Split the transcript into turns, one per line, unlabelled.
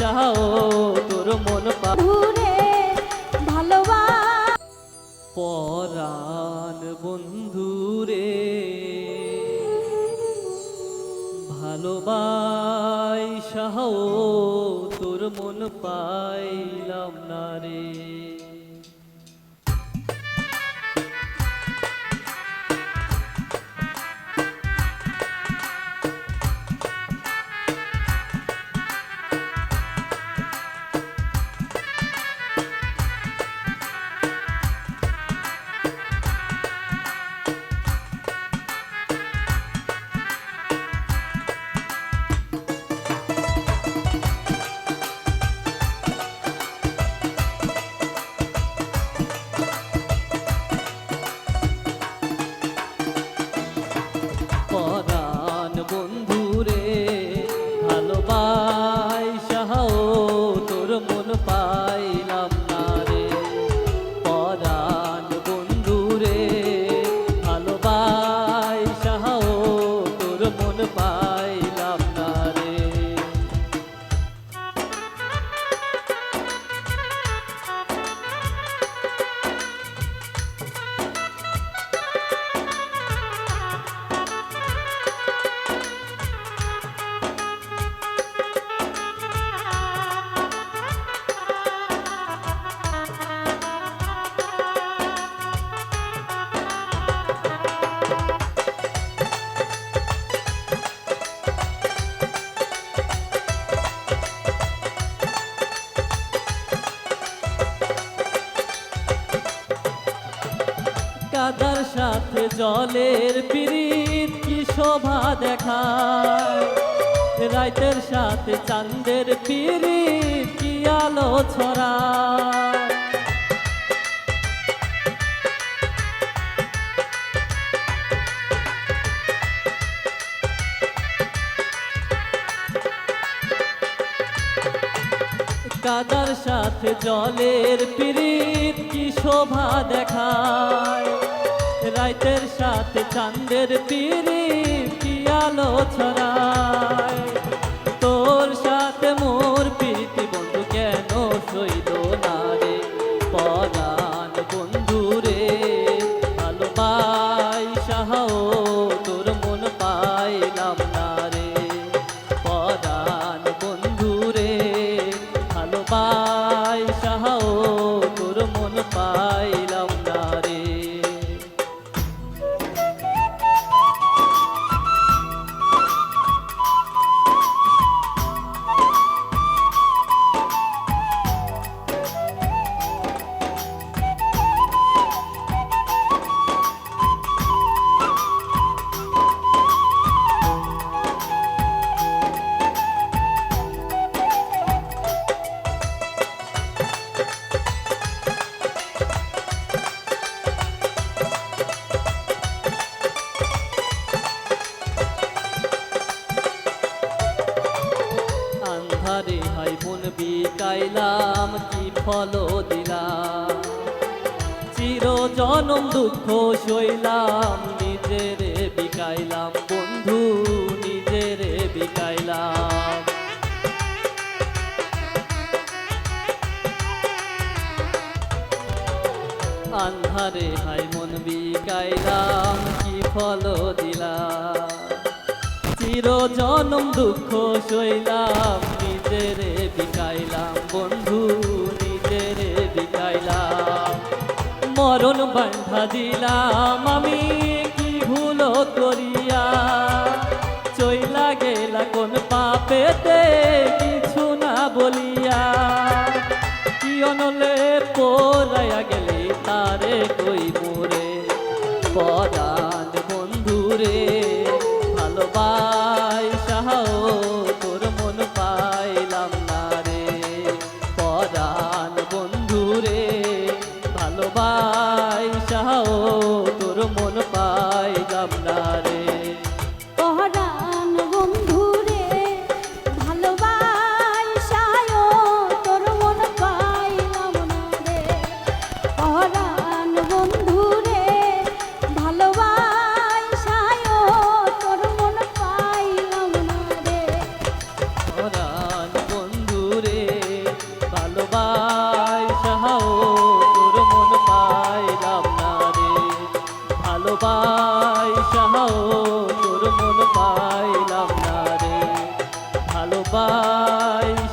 ভালোবাসাও তোর মন পারে ভালোবাসা পরাণ বন্ধুরে ভালোবাসাও তোর মন পাইলাম না রে। পরাণ বন্ধুরে ভালোবাসাও তোর মন পাইলাম না রে। পরাণ বন্ধুরে ভালোবাসাও তোর মন পাইলাম না রে। কাদার সাথে জলের পিরিত কি শোভা দেখায়, রাতের সাথে চাঁদের পিরিত কি আলো ছড়ায়। কাদার সাথে জলের পিরিত কি শোভা দেখায়, রাতের সাথে চাঁদের পিরিত কি আলো ছড়ায়। তোর সাথে মোর প্রীতি বন্ধু কেন সইল না রে। পরাণ বন্ধুরে ভালোবাসাও তোর মন পাইলাম না রে। পরাণ বন্ধুরে ভালোবাসাও তোর মন পাইলাম না রে। আন্ধারে হাই মন বিকাইলাম কি ফল দিলাম, চির জনম দুঃখ সইলাম নিজেরে বিকাইলাম বন্ধু নিজেরে বিকাইলাম। আন্ধারে হাই মন বিকাইলাম কি ফল দিলাম, চির জনম দুঃখ সইলাম নিজেরে বিকাইলাম বন্ধু নিজেরে বিকাইলাম। মরণ বান্ধা দিলাম আমি কি ভুল করিয়া, চইলা গেলা কোন পাপেতে কিছু না বলিয়া। কি অনলে পড়াইয়া গেলি তারে কই মোরে। পরাণ বন্ধুরে ভালোবাসাও তোর মন পাইলাম না রে। পরাণ বন্ধুরে ভালোবাসাও তোর মন পাইলাম না রে।
পরাণ বন্ধুরে ভালোবাসা
ভালোবাসাও তোর মন পাইলাম না রে ভালোবাসাও